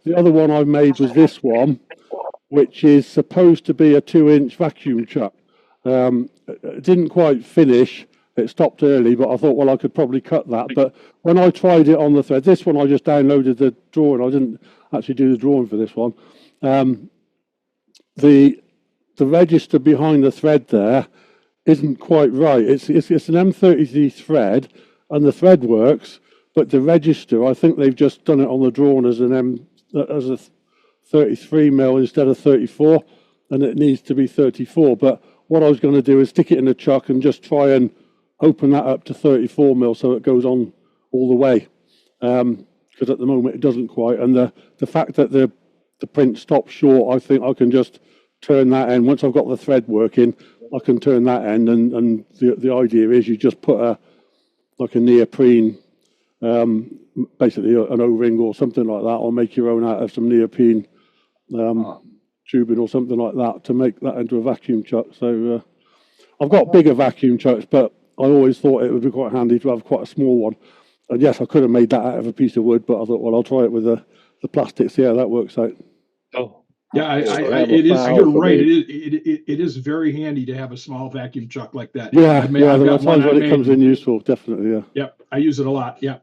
the other one I made was this one, which is supposed to be a 2-inch vacuum chuck. It didn't quite finish. It stopped early, but I thought, well, I could probably cut that. But when I tried it on the thread, this one I just downloaded the drawing. I didn't actually do the drawing for this one. The register behind the thread there isn't quite right. It's an M33 thread, and the thread works, but the register, I think they've just done it on the drawing as a 33 mil instead of 34, and it needs to be 34. But what I was going to do is stick it in a chuck and just try and open that up to 34 mil so it goes on all the way. Because at the moment it doesn't quite, and the fact that the print stops short, I think I can just turn that end. Once I've got the thread working, I can turn that end, and the idea is you just put a neoprene, basically an O-ring or something like that, or make your own out of some neoprene tubing or something like that to make that into a vacuum chuck. So I've got bigger vacuum chucks, but I always thought it would be quite handy to have quite a small one. And yes, I could have made that out of a piece of wood, but I thought, well, I'll try it with the plastic, see how that works out. Oh, yeah, it is. You're right. It is very handy to have a small vacuum chuck like that. Yeah, there are times when it comes in useful, definitely. Yeah. Yep, I use it a lot. Yeah.